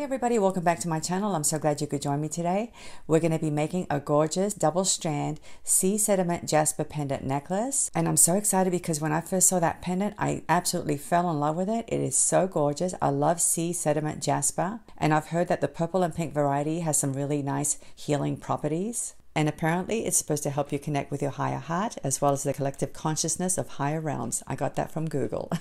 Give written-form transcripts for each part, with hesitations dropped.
Hey everybody, welcome back to my channel. I'm so glad you could join me today. We're going to be making a gorgeous double strand Sea Sediment Jasper pendant necklace. And I'm so excited because when I first saw that pendant, I absolutely fell in love with it. It is so gorgeous. I love Sea Sediment Jasper. And I've heard that the purple and pink variety has some really nice healing properties. And apparently it's supposed to help you connect with your higher heart as well as the collective consciousness of higher realms. I got that from Google.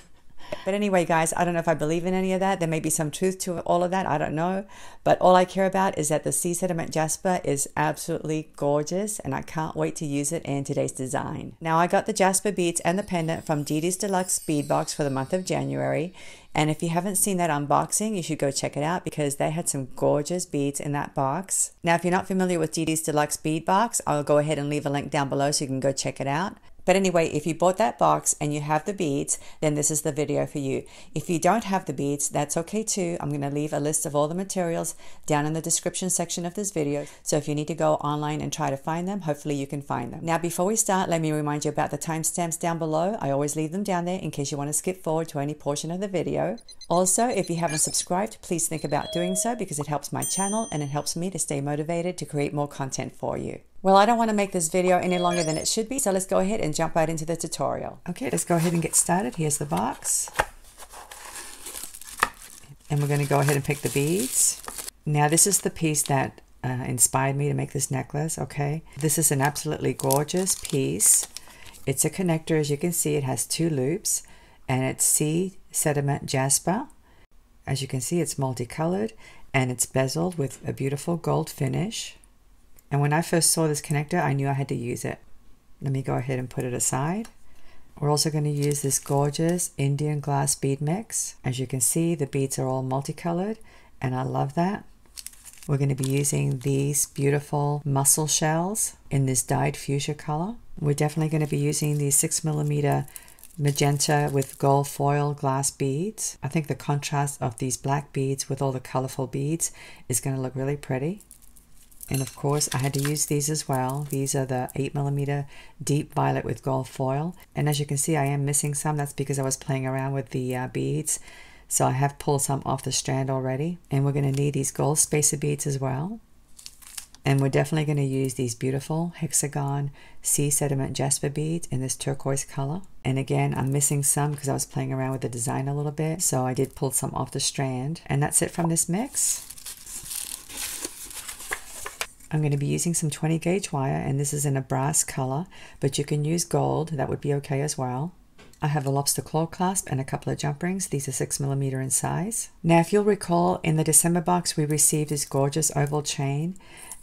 But anyway, guys, I don't know if I believe in any of that. There may be some truth to all of that. I don't know. But all I care about is that the Sea Sediment Jasper is absolutely gorgeous, and I can't wait to use it in today's design. Now, I got the Jasper beads and the pendant from Didi's Deluxe Bead box for the month of January. And if you haven't seen that unboxing, you should go check it out because they had some gorgeous beads in that box. Now, if you're not familiar with Didi's Deluxe Bead box, I'll go ahead and leave a link down below so you can go check it out. But anyway, if you bought that box and you have the beads, then this is the video for you. If you don't have the beads, that's okay too. I'm going to leave a list of all the materials down in the description section of this video. So if you need to go online and try to find them, hopefully you can find them. Now, before we start, let me remind you about the timestamps down below. I always leave them down there in case you want to skip forward to any portion of the video. Also, if you haven't subscribed, please think about doing so because it helps my channel and it helps me to stay motivated to create more content for you. Well, I don't want to make this video any longer than it should be, so let's go ahead and jump right into the tutorial. Okay, let's go ahead and get started. Here's the box. And we're going to go ahead and pick the beads. Now, this is the piece that inspired me to make this necklace, okay? This is an absolutely gorgeous piece. It's a connector. As you can see, it has two loops, and it's Sea Sediment Jasper. As you can see, it's multicolored, and it's bezeled with a beautiful gold finish. And when I first saw this connector, I knew I had to use it. Let me go ahead and put it aside. We're also going to use this gorgeous Indian glass bead mix. As you can see, the beads are all multicolored, and I love that. We're going to be using these beautiful mussel shells in this dyed fuchsia color. We're definitely going to be using these 6mm magenta with gold foil glass beads. I think the contrast of these black beads with all the colorful beads is going to look really pretty. And of course, I had to use these as well. These are the 8mm deep violet with gold foil. And as you can see, I am missing some. That's because I was playing around with the beads. So I have pulled some off the strand already. And we're going to need these gold spacer beads as well. And we're definitely going to use these beautiful hexagon Sea Sediment Jasper beads in this turquoise color. And again, I'm missing some because I was playing around with the design a little bit. So I did pull some off the strand. And that's it from this mix. I'm going to be using some 20 gauge wire, and this is in a brass color, but you can use gold. That would be okay as well. I have a lobster claw clasp and a couple of jump rings. These are 6mm in size. Now, if you'll recall, in the December box, we received this gorgeous oval chain,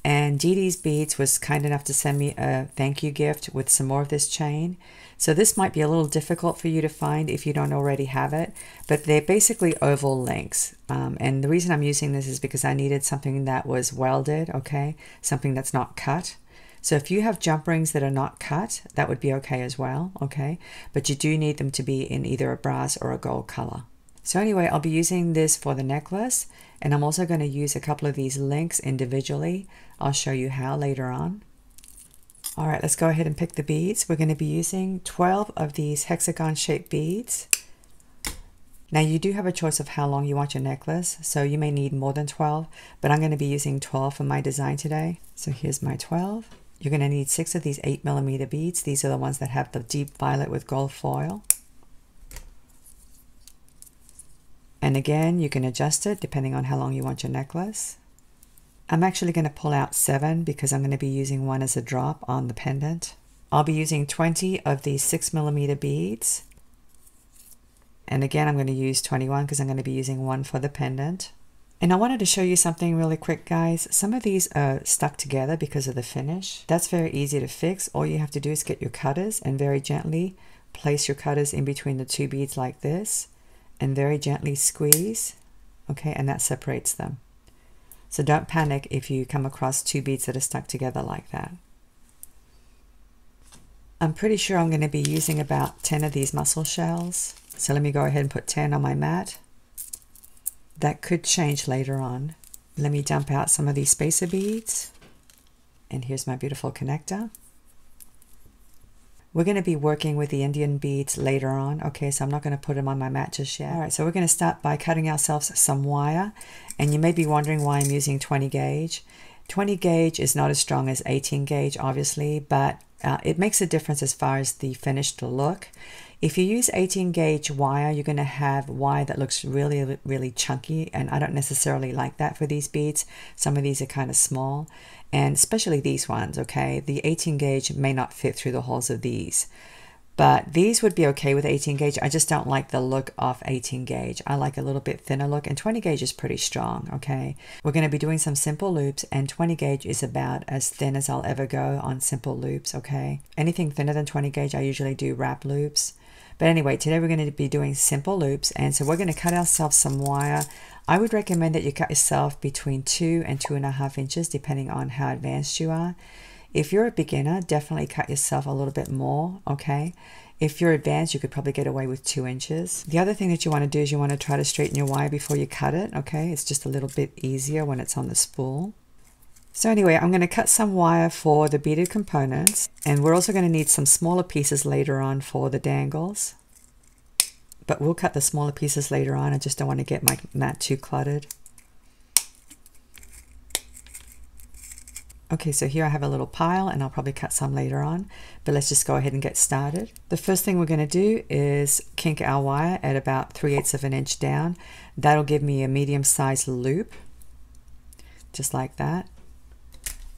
and Didi's Beads was kind enough to send me a thank you gift with some more of this chain. So this might be a little difficult for you to find if you don't already have it, but they're basically oval links. And the reason I'm using this is because I needed something that was welded, okay? Something that's not cut. So if you have jump rings that are not cut, that would be okay as well, okay? But you do need them to be in either a brass or a gold color. So anyway, I'll be using this for the necklace, and I'm also going to use a couple of these links individually. I'll show you how later on. All right, let's go ahead and pick the beads. We're going to be using 12 of these hexagon shaped beads. Now you do have a choice of how long you want your necklace, so you may need more than 12, but I'm going to be using 12 for my design today. So here's my 12. You're going to need 6 of these 8mm beads. These are the ones that have the deep violet with gold foil. And again, you can adjust it depending on how long you want your necklace. I'm actually going to pull out 7 because I'm going to be using one as a drop on the pendant. I'll be using 20 of these 6mm beads. And again, I'm going to use 21 because I'm going to be using one for the pendant. And I wanted to show you something really quick, guys. Some of these are stuck together because of the finish. That's very easy to fix. All you have to do is get your cutters and very gently place your cutters in between the two beads like this. And very gently squeeze. Okay, and that separates them. So don't panic if you come across two beads that are stuck together like that. I'm pretty sure I'm going to be using about 10 of these mussel shells. So let me go ahead and put 10 on my mat. That could change later on. Let me dump out some of these spacer beads. And here's my beautiful connector. We're going to be working with the Indian beads later on, okay, so I'm not going to put them on my mat just yet. All right, so we're going to start by cutting ourselves some wire, And you may be wondering why I'm using 20 gauge. 20 gauge is not as strong as 18 gauge, obviously, but it makes a difference as far as the finished look. If you use 18 gauge wire, you're going to have wire that looks really, really chunky, and I don't necessarily like that for these beads. Some of these are kind of small, and especially these ones, okay? The 18 gauge may not fit through the holes of these, but these would be okay with 18 gauge. I just don't like the look of 18 gauge. I like a little bit thinner look, and 20 gauge is pretty strong, okay? We're going to be doing some simple loops, and 20 gauge is about as thin as I'll ever go on simple loops, okay? Anything thinner than 20 gauge, I usually do wrap loops. But anyway, today we're going to be doing simple loops, and so we're going to cut ourselves some wire. I would recommend that you cut yourself between 2 and 2.5 inches, depending on how advanced you are. If you're a beginner, definitely cut yourself a little bit more, okay? If you're advanced, you could probably get away with 2 inches. The other thing that you want to do is you want to try to straighten your wire before you cut it, okay? It's just a little bit easier when it's on the spool. So anyway, I'm going to cut some wire for the beaded components, and we're also going to need some smaller pieces later on for the dangles. But we'll cut the smaller pieces later on. I just don't want to get my mat too cluttered. Okay, so here I have a little pile, and I'll probably cut some later on, but let's just go ahead and get started. The first thing we're going to do is kink our wire at about 3/8 of an inch down. That'll give me a medium-sized loop, just like that.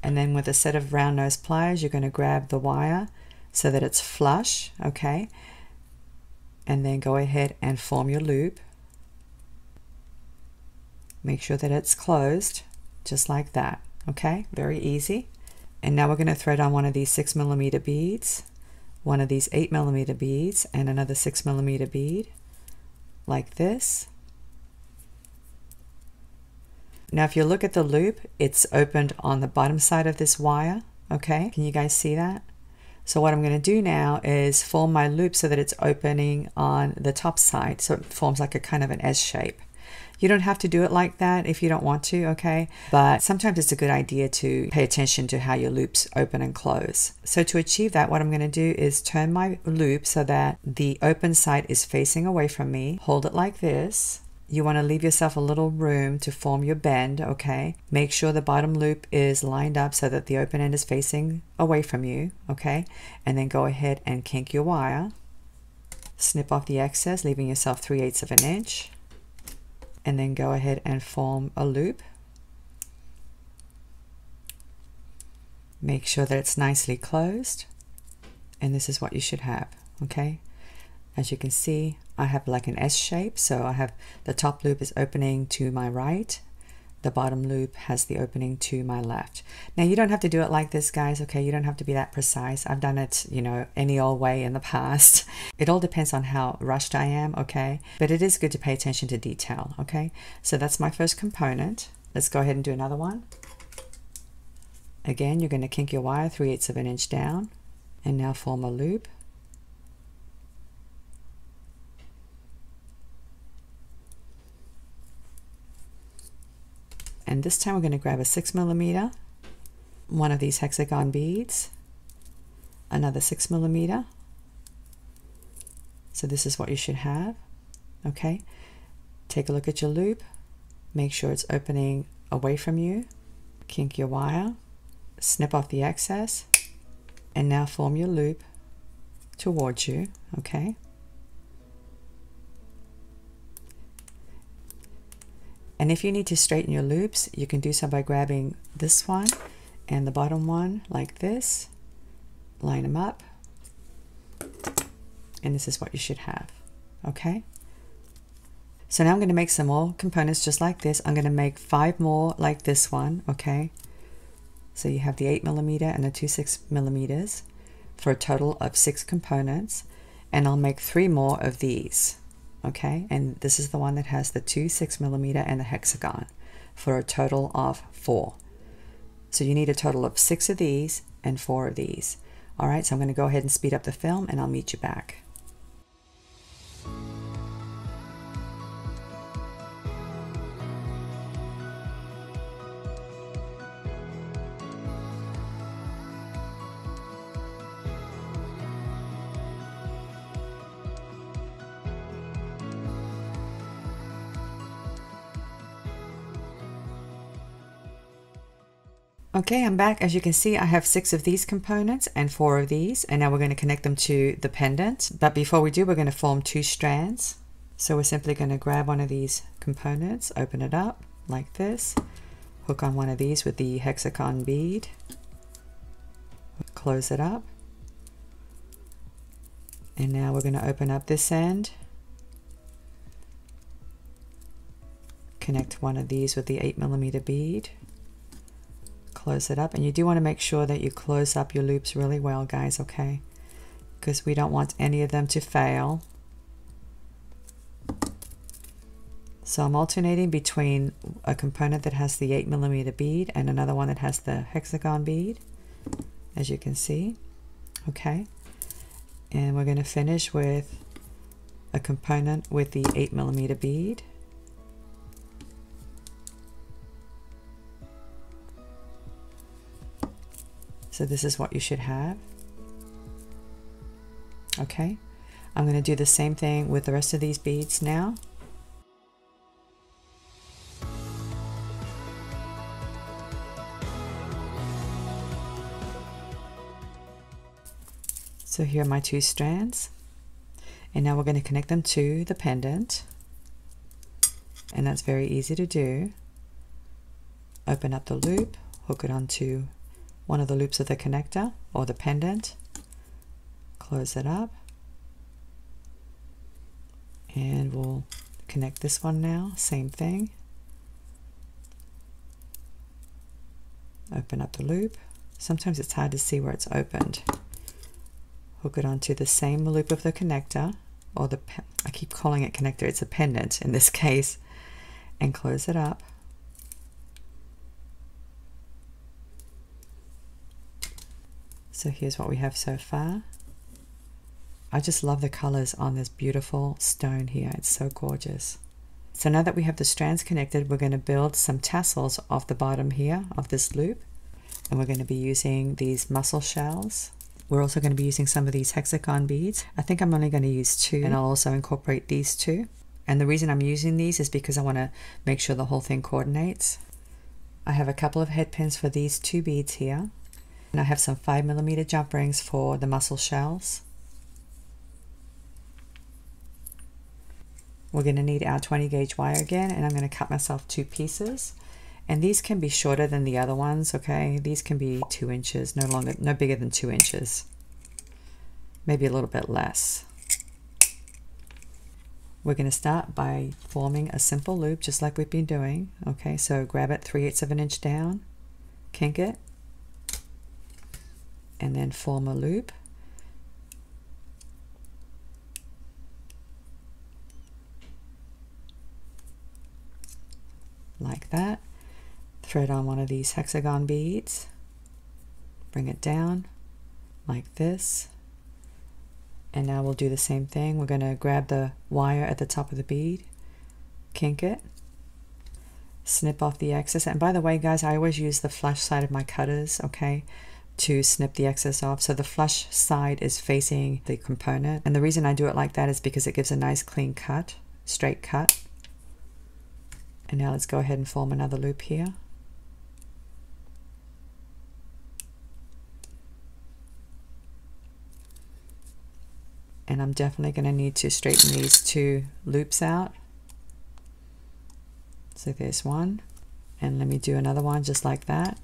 And then with a set of round nose pliers, you're going to grab the wire so that it's flush, okay? And then go ahead and form your loop. Make sure that it's closed, just like that, okay? Very easy. And now we're going to thread on one of these 6mm beads, one of these 8mm beads, and another 6mm bead, like this. Now if you look at the loop, it's opened on the bottom side of this wire, okay? Can you guys see that? So what I'm going to do now is form my loop so that it's opening on the top side, so it forms like a kind of an S shape. You don't have to do it like that if you don't want to, okay? But sometimes it's a good idea to pay attention to how your loops open and close. So to achieve that, what I'm going to do is turn my loop so that the open side is facing away from me. Hold it like this. You want to leave yourself a little room to form your bend, okay? Make sure the bottom loop is lined up so that the open end is facing away from you, okay? And then go ahead and kink your wire. Snip off the excess, leaving yourself 3/8 of an inch. And then go ahead and form a loop. Make sure that it's nicely closed. And this is what you should have, okay? As you can see, I have like an S shape, so I have the top loop is opening to my right, the bottom loop has the opening to my left. Now you don't have to do it like this, guys, okay? You don't have to be that precise. I've done it, you know, any old way in the past. It all depends on how rushed I am, okay? But it is good to pay attention to detail, okay? So that's my first component. Let's go ahead and do another one. Again, you're going to kink your wire 3/8 of an inch down, and now form a loop. And this time we're going to grab a 6mm, one of these hexagon beads, another 6mm. So this is what you should have, okay? Take a look at your loop, make sure it's opening away from you, kink your wire, snip off the excess, and now form your loop towards you, okay? And if you need to straighten your loops, you can do so by grabbing this one and the bottom one like this, line them up, and this is what you should have, okay? So now I'm going to make some more components just like this. I'm going to make 5 more like this one, okay? So you have the 8mm and the 2 6mm for a total of 6 components, and I'll make 3 more of these. Okay, and this is the one that has the 2 6mm and the hexagon for a total of 4. So you need a total of 6 of these and 4 of these. All right, so I'm going to go ahead and speed up the film, and I'll meet you back. Okay, I'm back. As you can see, I have 6 of these components and 4 of these, and now we're going to connect them to the pendant. But before we do, we're going to form 2 strands. So we're simply going to grab one of these components, open it up like this, hook on one of these with the hexagon bead, close it up, and now we're going to open up this end, connect one of these with the 8mm bead, close it up, and you do want to make sure that you close up your loops really well, guys, okay? Because we don't want any of them to fail. So I'm alternating between a component that has the 8mm bead and another one that has the hexagon bead, as you can see, okay? And we're going to finish with a component with the 8mm bead. So this is what you should have. Okay, I'm going to do the same thing with the rest of these beads now. So here are my 2 strands, and now we're going to connect them to the pendant, and that's very easy to do. Open up the loop, hook it onto one of the loops of the connector or the pendant, close it up, and we'll connect this one now, same thing. Open up the loop. Sometimes it's hard to see where it's opened. Hook it onto the same loop of the connector, or I keep calling it connector, it's a pendant in this case, and close it up. So here's what we have so far. I just love the colors on this beautiful stone here. It's so gorgeous. So now that we have the strands connected, we're going to build some tassels off the bottom here of this loop. And we're going to be using these mussel shells. We're also going to be using some of these hexagon beads. I think I'm only going to use 2, and I'll also incorporate these 2. And the reason I'm using these is because I want to make sure the whole thing coordinates. I have a couple of head pins for these 2 beads here. And I have some 5mm jump rings for the mussel shells. We're going to need our 20 gauge wire again, and I'm going to cut myself 2 pieces. And these can be shorter than the other ones, okay? These can be 2 inches, no bigger than 2 inches. Maybe a little bit less. We're going to start by forming a simple loop just like we've been doing. Okay, so grab it 3/8 of an inch down, kink it, and then form a loop. Like that. Thread on one of these hexagon beads, bring it down like this, and now we'll do the same thing. We're going to grab the wire at the top of the bead, kink it, snip off the excess. And by the way, guys, I always use the flush side of my cutters, okay, to snip the excess off. So the flush side is facing the component, and the reason I do it like that is because it gives a nice clean cut, straight cut. And now let's go ahead and form another loop here. And I'm definitely going to need to straighten these 2 loops out. So there's one, and let me do another one just like that.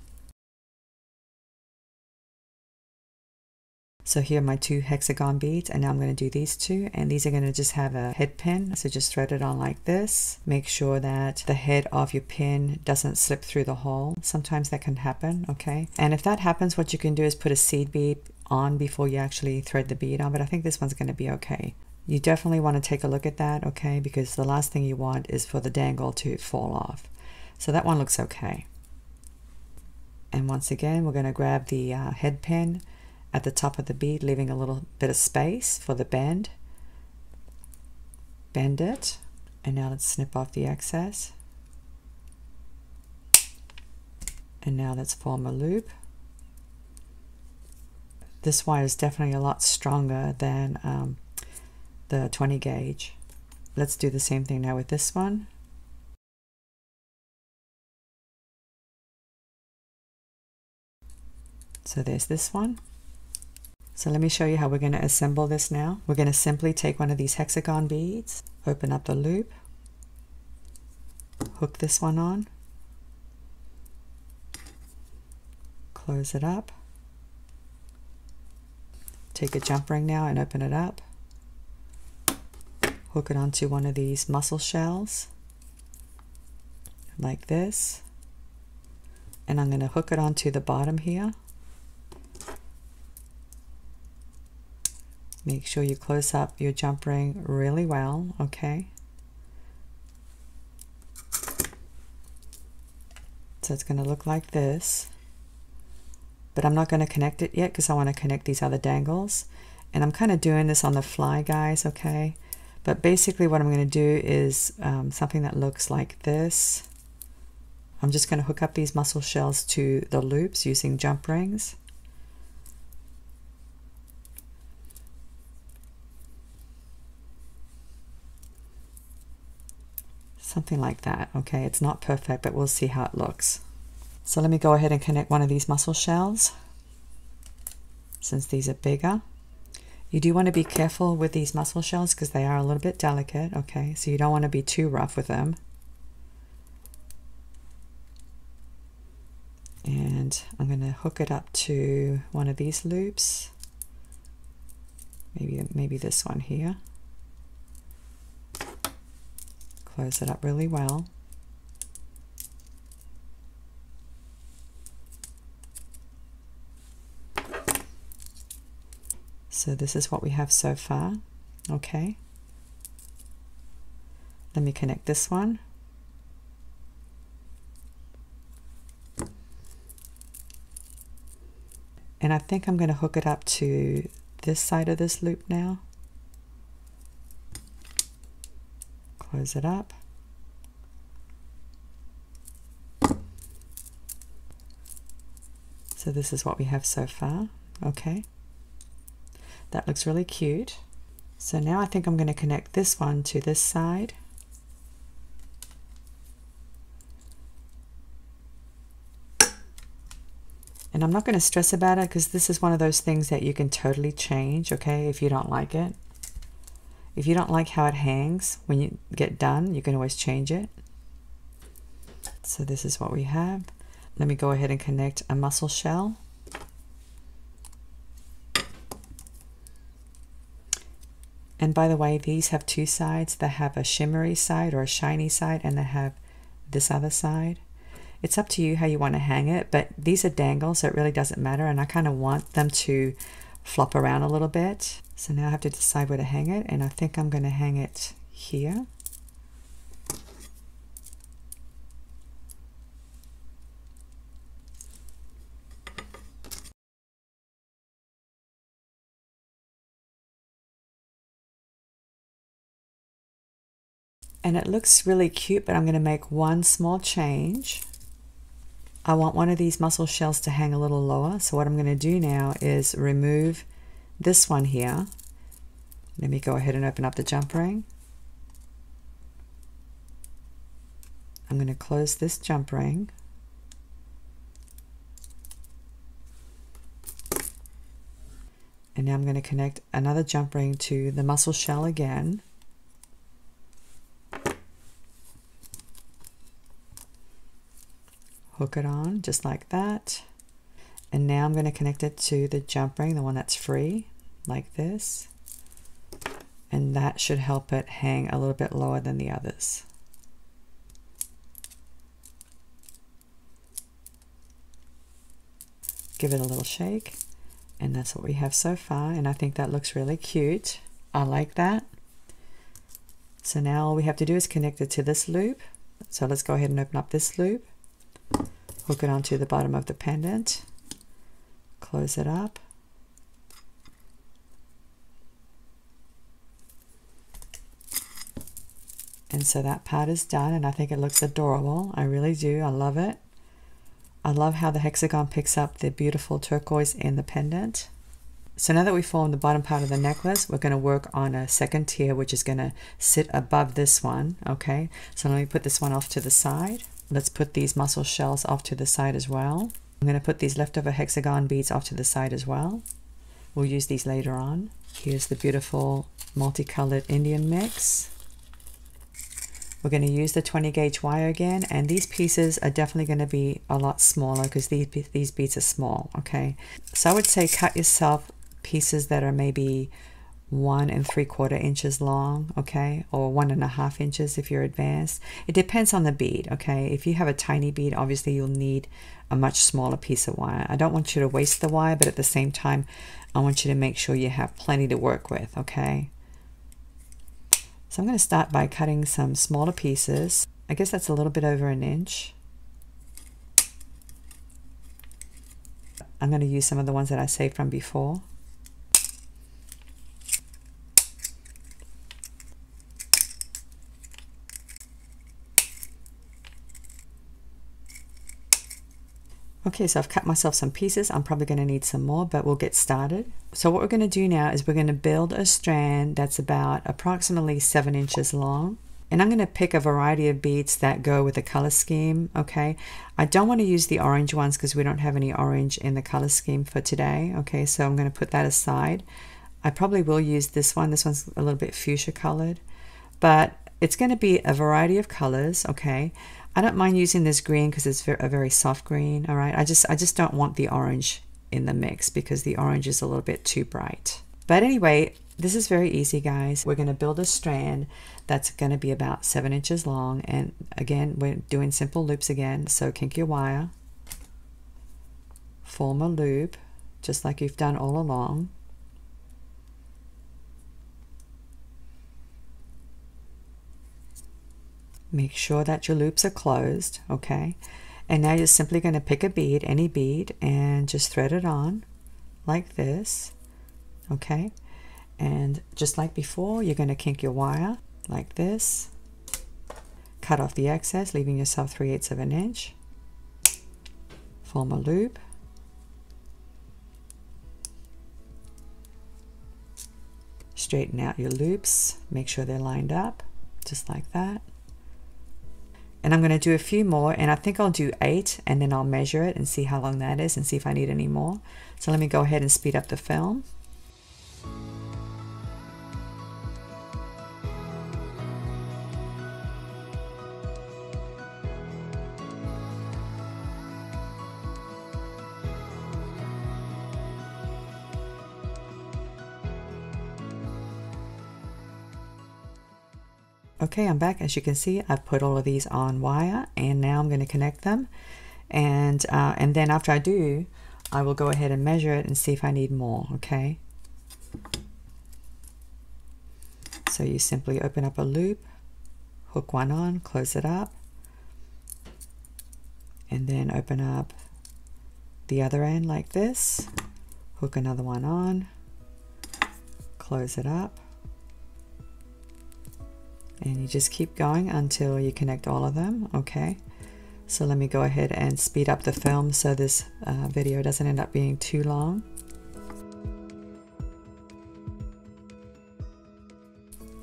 So here are my 2 hexagon beads, and now I'm going to do these 2, and these are going to just have a head pin. So just thread it on like this. Make sure that the head of your pin doesn't slip through the hole. Sometimes that can happen, okay? And if that happens, what you can do is put a seed bead on before you actually thread the bead on, but I think this one's going to be okay. You definitely want to take a look at that, okay? Because the last thing you want is for the dangle to fall off. So that one looks okay. And once again, we're going to grab the head pin at the top of the bead, leaving a little bit of space for the bend. Bend it, and now let's snip off the excess. And now let's form a loop. This wire is definitely a lot stronger than the 20 gauge. Let's do the same thing now with this one. So there's this one. So let me show you how we're going to assemble this now. We're going to simply take one of these hexagon beads, open up the loop, hook this one on, close it up, take a jump ring now and open it up, hook it onto one of these mussel shells like this, and I'm going to hook it onto the bottom here. Make sure you close up your jump ring really well, okay? So it's going to look like this, but I'm not going to connect it yet because I want to connect these other dangles, and I'm kind of doing this on the fly, guys, okay? But basically what I'm going to do is something that looks like this. I'm just going to hook up these mussel shells to the loops using jump rings. Something like that, okay? It's not perfect, but we'll see how it looks. So let me go ahead and connect one of these mussel shells, since these are bigger. You do want to be careful with these mussel shells because they are a little bit delicate, okay? So you don't want to be too rough with them. And I'm going to hook it up to one of these loops, maybe this one here. Close it up really well. So this is what we have so far, okay? Let me connect this one. And I think I'm going to hook it up to this side of this loop now. Close it up. So this is what we have so far, okay? That looks really cute. So now I think I'm going to connect this one to this side. And I'm not going to stress about it because this is one of those things that you can totally change, okay, if you don't like it. If you don't like how it hangs when you get done, you can always change it. So this is what we have. Let me go ahead and connect a mussel shell. And by the way, these have two sides. They have a shimmery side or a shiny side, and they have this other side. It's up to you how you want to hang it, but these are dangles, so it really doesn't matter, and I kind of want them to flop around a little bit. So now I have to decide where to hang it, and I think I'm going to hang it here. And it looks really cute, but I'm going to make one small change. I want one of these mussel shells to hang a little lower, so what I'm going to do now is remove this one here. Let me go ahead and open up the jump ring. I'm going to close this jump ring. And now I'm going to connect another jump ring to the mussel shell again. Hook it on just like that. And now I'm going to connect it to the jump ring, the one that's free, like this. And that should help it hang a little bit lower than the others. Give it a little shake. And that's what we have so far. And I think that looks really cute. I like that. So now all we have to do is connect it to this loop. So let's go ahead and open up this loop. Hook it onto the bottom of the pendant, close it up, and so that part is done, and I think it looks adorable. I really do. I love it. I love how the hexagon picks up the beautiful turquoise in the pendant. So now that we formed the bottom part of the necklace, we're going to work on a second tier, which is going to sit above this one, okay? So let me put this one off to the side. Let's put these mussel shells off to the side as well. I'm going to put these leftover hexagon beads off to the side as well. We'll use these later on. Here's the beautiful multicolored Indian mix. We're going to use the 20 gauge wire again, and these pieces are definitely going to be a lot smaller because these beads are small, okay? So I would say cut yourself pieces that are maybe 1 3/4 inches long, okay, or 1.5 inches if you're advanced. It depends on the bead, okay? If you have a tiny bead, obviously you'll need a much smaller piece of wire. I don't want you to waste the wire, but at the same time, I want you to make sure you have plenty to work with, okay? So I'm going to start by cutting some smaller pieces. I guess that's a little bit over 1 inch. I'm going to use some of the ones that I saved from before. Okay, so I've cut myself some pieces. I'm probably going to need some more, but we'll get started. So what we're going to do now is we're going to build a strand that's about approximately 7 inches long. And I'm going to pick a variety of beads that go with the color scheme, okay? I don't want to use the orange ones because we don't have any orange in the color scheme for today, okay? So I'm going to put that aside. I probably will use this one. This one's a little bit fuchsia colored, but it's going to be a variety of colors, okay? I don't mind using this green because it's a very soft green, all right? I just don't want the orange in the mix because the orange is a little bit too bright. But anyway, this is very easy, guys. We're going to build a strand that's going to be about 7 inches long. And again, we're doing simple loops again. So kink your wire, form a loop, just like you've done all along. Make sure that your loops are closed, okay? And now you're simply going to pick a bead, any bead, and just thread it on like this, okay? And just like before, you're going to kink your wire like this. Cut off the excess, leaving yourself 3/8 of an inch. Form a loop. Straighten out your loops. Make sure they're lined up, just like that. And I'm going to do a few more, and I think I'll do 8, and then I'll measure it and see how long that is and see if I need any more. So let me go ahead and speed up the film. Okay, I'm back. As you can see, I've put all of these on wire, and now I'm going to connect them. And then after I do, I will go ahead and measure it and see if I need more, okay? So you simply open up a loop, hook one on, close it up, and then open up the other end like this, hook another one on, close it up. And you just keep going until you connect all of them, okay? So let me go ahead and speed up the film so this video doesn't end up being too long.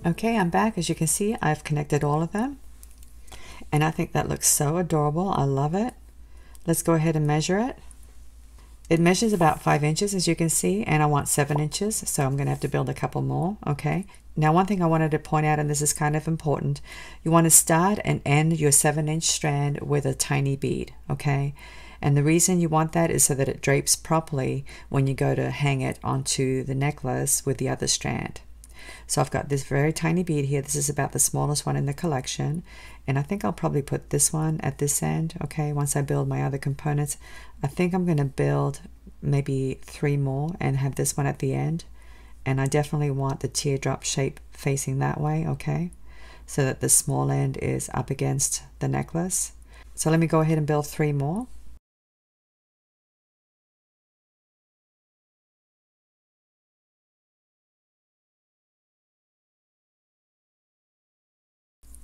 Okay, I'm back. As you can see, I've connected all of them. And I think that looks so adorable. I love it. Let's go ahead and measure it. It measures about 5 inches, as you can see, and I want 7 inches, so I'm going to have to build a couple more, okay? Now, one thing I wanted to point out, and this is kind of important, you want to start and end your 7-inch strand with a tiny bead, okay? And the reason you want that is so that it drapes properly when you go to hang it onto the necklace with the other strand. So I've got this very tiny bead here. This is about the smallest one in the collection. And I think I'll probably put this one at this end, okay? Once I build my other components, I think I'm going to build maybe 3 more and have this one at the end. And I definitely want the teardrop shape facing that way, okay? So that the small end is up against the necklace. So let me go ahead and build 3 more.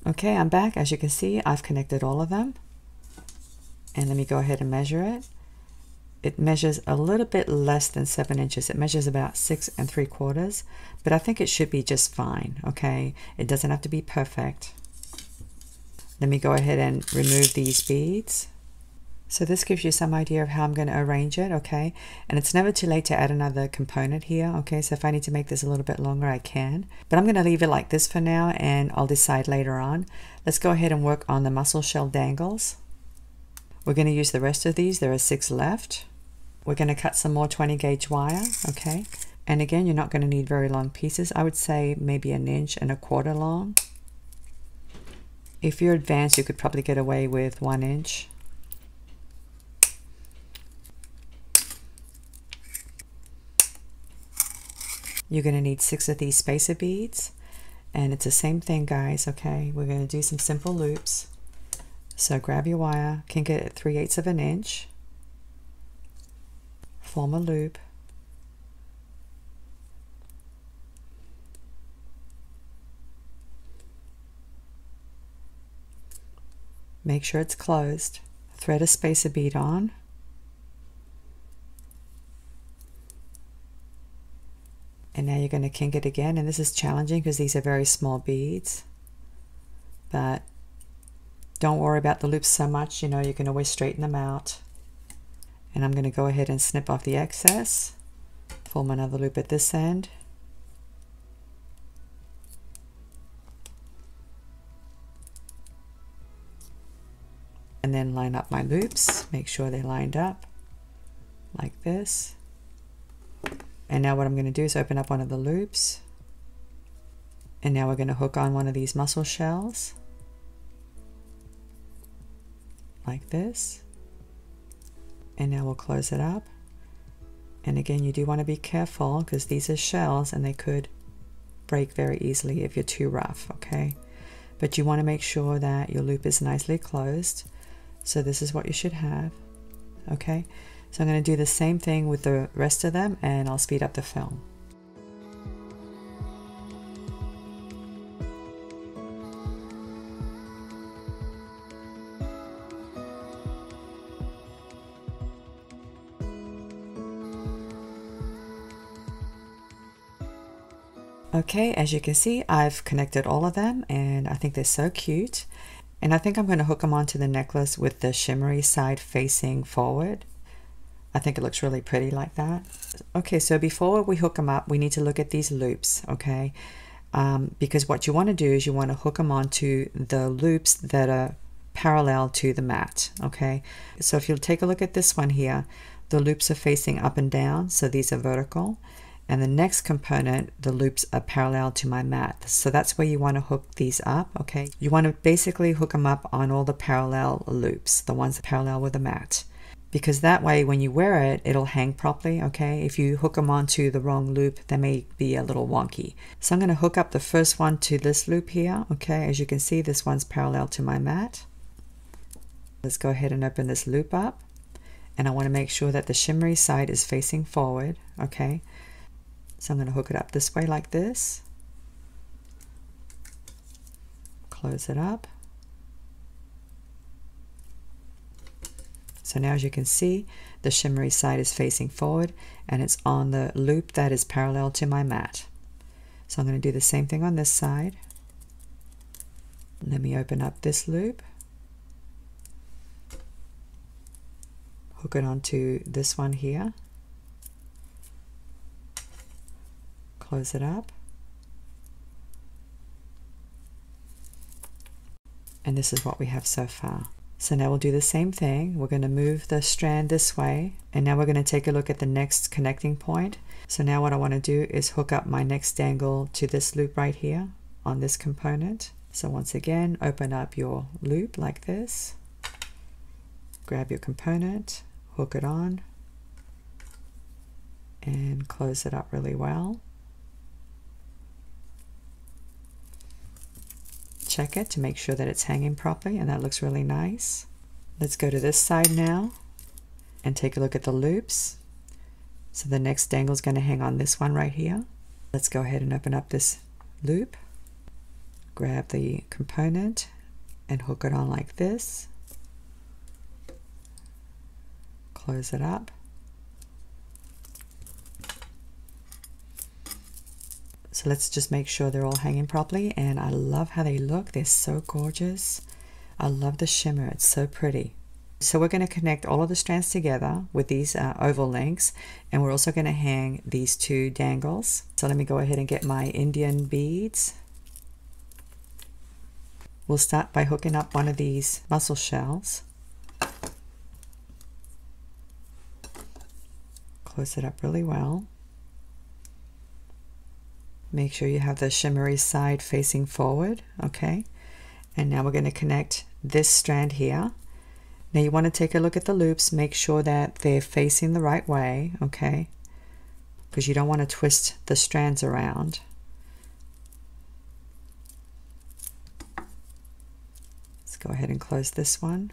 Okay, I'm back. As you can see, I've connected all of them. And let me go ahead and measure it. It measures a little bit less than 7 inches. It measures about 6 3/4, but I think it should be just fine, okay? It doesn't have to be perfect. Let me go ahead and remove these beads. So this gives you some idea of how I'm going to arrange it, okay? And it's never too late to add another component here, okay? So if I need to make this a little bit longer, I can. But I'm going to leave it like this for now, and I'll decide later on. Let's go ahead and work on the mussel shell dangles. We're going to use the rest of these. There are 6 left. We're going to cut some more 20 gauge wire, okay? And again, you're not going to need very long pieces. I would say maybe 1.25 inches long. If you're advanced, you could probably get away with 1 inch. You're going to need 6 of these spacer beads, and it's the same thing, guys, okay? We're going to do some simple loops. So grab your wire, kink it at 3/8 of an inch, form a loop, make sure it's closed, thread a spacer bead on, and now you're going to kink it again. And this is challenging because these are very small beads, but don't worry about the loops so much, you know, you can always straighten them out. And I'm going to go ahead and snip off the excess, form another loop at this end, and then line up my loops, make sure they're lined up like this. And now what I'm going to do is open up one of the loops, and now we're going to hook on one of these mussel shells like this, and now we'll close it up. And again, you do want to be careful because these are shells and they could break very easily if you're too rough, okay? But you want to make sure that your loop is nicely closed. So this is what you should have, okay? So I'm going to do the same thing with the rest of them, and I'll speed up the film. Okay, as you can see, I've connected all of them, and I think they're so cute. And I think I'm going to hook them onto the necklace with the shimmery side facing forward. I think it looks really pretty like that. Okay, so before we hook them up, we need to look at these loops, okay? Because what you want to do is you want to hook them onto the loops that are parallel to the mat, okay? So if you'll take a look at this one here, the loops are facing up and down, so these are vertical. And the next component, the loops are parallel to my mat. So that's where you want to hook these up, okay? You want to basically hook them up on all the parallel loops, the ones that parallel with the mat. Because that way when you wear it, it'll hang properly, okay? If you hook them onto the wrong loop, they may be a little wonky. So I'm going to hook up the first one to this loop here, okay? As you can see, this one's parallel to my mat. Let's go ahead and open this loop up. And I want to make sure that the shimmery side is facing forward, okay? So I'm going to hook it up this way like this. Close it up. So now as you can see, the shimmery side is facing forward and it's on the loop that is parallel to my mat. So I'm going to do the same thing on this side. Let me open up this loop. Hook it onto this one here. Close it up. And this is what we have so far. So now we'll do the same thing. We're going to move the strand this way, and now we're going to take a look at the next connecting point. So now what I want to do is hook up my next dangle to this loop right here on this component. So once again, open up your loop like this, grab your component, hook it on, and close it up really well. Check it to make sure that it's hanging properly, and that looks really nice. Let's go to this side now and take a look at the loops. So the next dangle is going to hang on this one right here. Let's go ahead and open up this loop, grab the component and hook it on like this, close it up. So let's just make sure they're all hanging properly, and I love how they look. They're so gorgeous. I love the shimmer. It's so pretty. So we're going to connect all of the strands together with these oval links, and we're also going to hang these 2 dangles. So let me go ahead and get my Indian beads. We'll start by hooking up one of these mussel shells. Close it up really well. Make sure you have the shimmery side facing forward, okay? And now we're going to connect this strand here. Now you want to take a look at the loops, make sure that they're facing the right way, okay? Because you don't want to twist the strands around. Let's go ahead and close this one.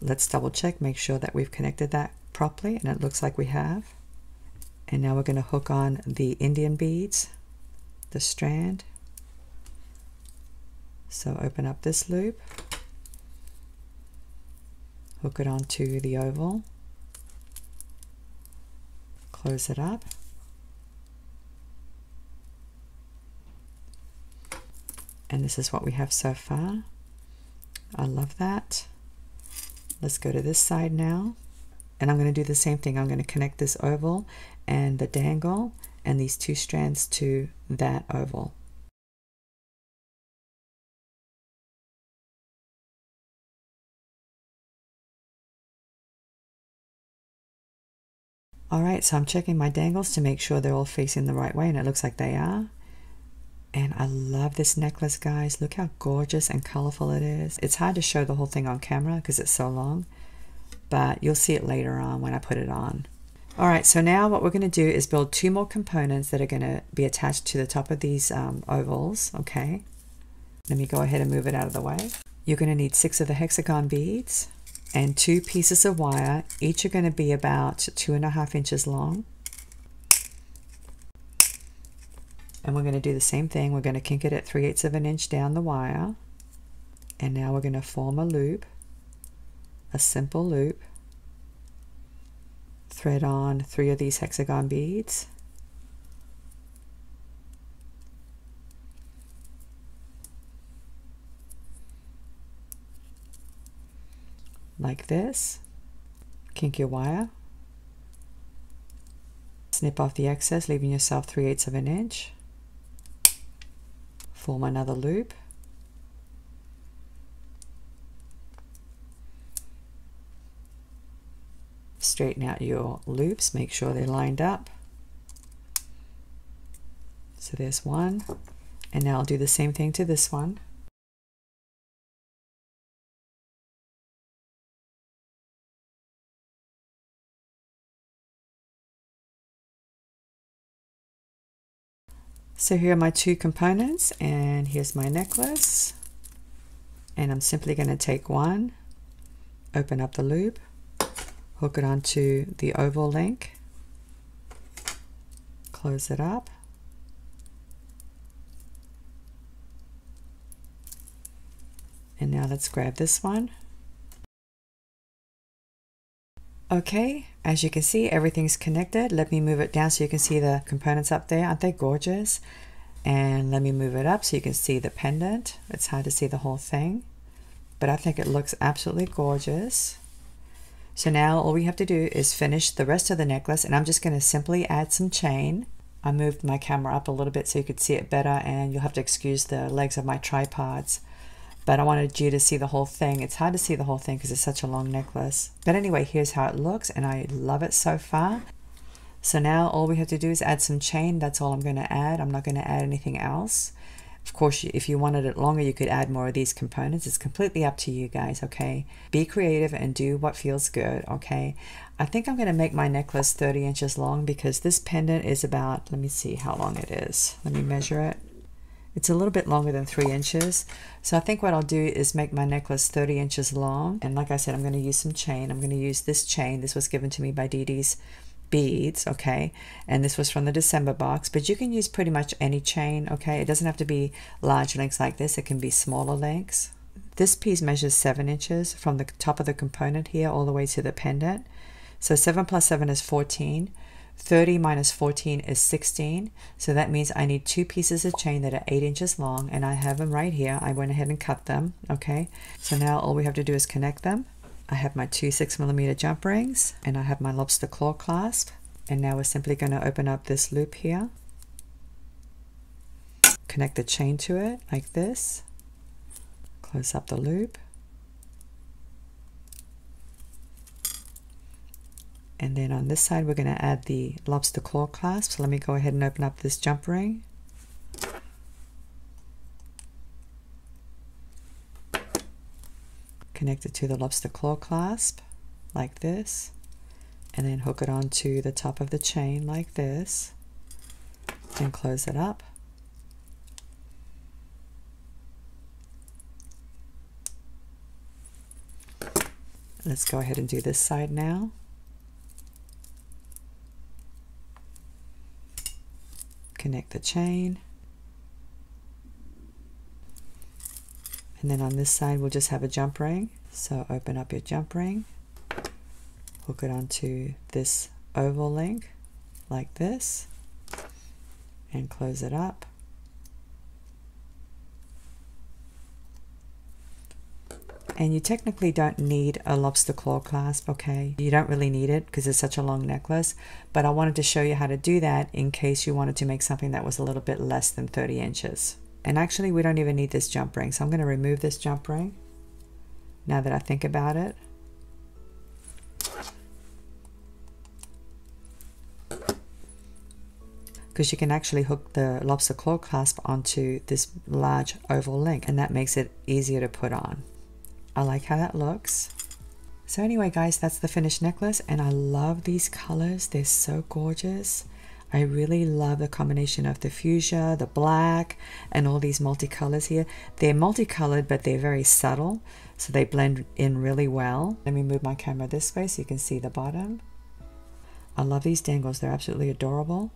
Let's double check, make sure that we've connected that properly, and it looks like we have. And now we're going to hook on the Indian beads, the strand. So open up this loop, hook it onto the oval, close it up, and this is what we have so far. I love that. Let's go to this side now, and I'm going to do the same thing. I'm going to connect this oval and the dangle and these 2 strands to that oval. Alright, so I'm checking my dangles to make sure they're all facing the right way, and it looks like they are. And I love this necklace, guys. Look how gorgeous and colorful it is. It's hard to show the whole thing on camera because it's so long, but you'll see it later on when I put it on. Alright, so now what we're going to do is build 2 more components that are going to be attached to the top of these ovals, okay? Let me go ahead and move it out of the way. You're going to need 6 of the hexagon beads and 2 pieces of wire. Each are going to be about 2.5 inches long. And we're going to do the same thing. We're going to kink it at 3/8 of an inch down the wire. And now we're going to form a loop, a simple loop. Thread on 3 of these hexagon beads. Like this. Kink your wire. Snip off the excess, leaving yourself 3/8 of an inch. Form another loop. Straighten out your loops, make sure they're lined up. So there's one, and now I'll do the same thing to this one. So here are my 2 components, and here's my necklace. And I'm simply going to take one, open up the loop, hook it onto the oval link, close it up, and now let's grab this one. Okay, as you can see, everything's connected. Let me move it down so you can see the components up there. Aren't they gorgeous? And let me move it up so you can see the pendant. It's hard to see the whole thing, but I think it looks absolutely gorgeous. So now all we have to do is finish the rest of the necklace, and I'm just going to simply add some chain. I moved my camera up a little bit so you could see it better, and you'll have to excuse the legs of my tripods. But I wanted you to see the whole thing. It's hard to see the whole thing because it's such a long necklace. But anyway, here's how it looks, and I love it so far. So now all we have to do is add some chain. That's all I'm going to add. I'm not going to add anything else. Of course, if you wanted it longer, you could add more of these components. It's completely up to you guys, okay? Be creative and do what feels good, okay? I think I'm going to make my necklace 30 inches long because this pendant is about, let me see how long it is. Let me measure it. It's a little bit longer than 3 inches. So I think what I'll do is make my necklace 30 inches long. And like I said, I'm going to use some chain. I'm going to use this chain. This was given to me by Didi's Beads, okay? And this was from the December box. But you can use pretty much any chain, okay? It doesn't have to be large lengths like this. It can be smaller lengths. This piece measures 7 inches from the top of the component here all the way to the pendant. So 7 plus 7 is 14. 30 minus 14 is 16. So that means I need 2 pieces of chain that are 8 inches long, and I have them right here. I went ahead and cut them. Okay, so now all we have to do is connect them. I have my 2 6mm jump rings, and I have my lobster claw clasp. And now we're simply going to open up this loop here, connect the chain to it like this, close up the loop, and then on this side we're going to add the lobster claw clasp. So let me go ahead and open up this jump ring. Connect it to the lobster claw clasp like this, and then hook it onto the top of the chain like this, and close it up. Let's go ahead and do this side now. Connect the chain, and then on this side we'll just have a jump ring. So open up your jump ring, hook it onto this oval link like this, and close it up. And you technically don't need a lobster claw clasp, okay? You don't really need it because it's such a long necklace, but I wanted to show you how to do that in case you wanted to make something that was a little bit less than 30 inches. And actually we don't even need this jump ring, so I'm going to remove this jump ring now that I think about it. Because you can actually hook the lobster claw clasp onto this large oval link, and that makes it easier to put on. I like how that looks. So anyway guys, that's the finished necklace, and I love these colors. They're so gorgeous. I really love the combination of the fuchsia, the black, and all these multicolors here. They're multicolored, but they're very subtle, so they blend in really well. Let me move my camera this way so you can see the bottom. I love these dangles. They're absolutely adorable.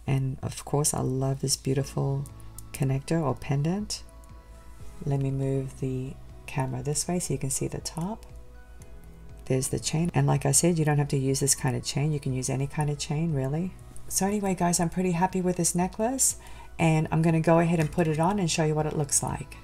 And of course, I love this beautiful connector or pendant. Let me move the camera this way so you can see the top. There's the chain, and like I said, you don't have to use this kind of chain. You can use any kind of chain, really. So anyway guys, I'm pretty happy with this necklace, and I'm going to go ahead and put it on and show you what it looks like.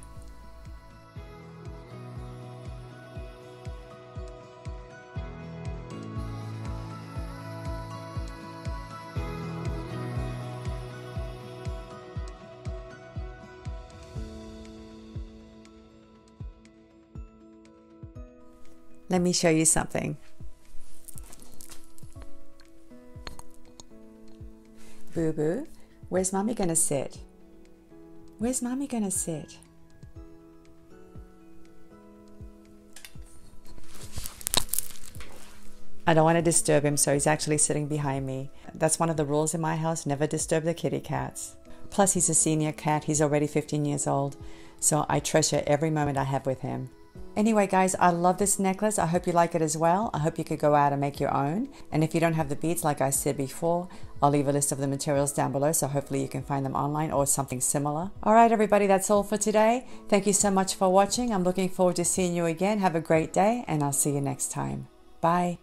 Let me show you something. Boo Boo, where's Mommy gonna sit? Where's Mommy gonna sit? I don't want to disturb him, so he's actually sitting behind me. That's one of the rules in my house, never disturb the kitty cats. Plus he's a senior cat, he's already 15 years old, so I treasure every moment I have with him. Anyway guys, I love this necklace. I hope you like it as well. I hope you could go out and make your own. And if you don't have the beads, like I said before, I'll leave a list of the materials down below, so hopefully you can find them online or something similar. Alright everybody, that's all for today. Thank you so much for watching. I'm looking forward to seeing you again. Have a great day, and I'll see you next time. Bye.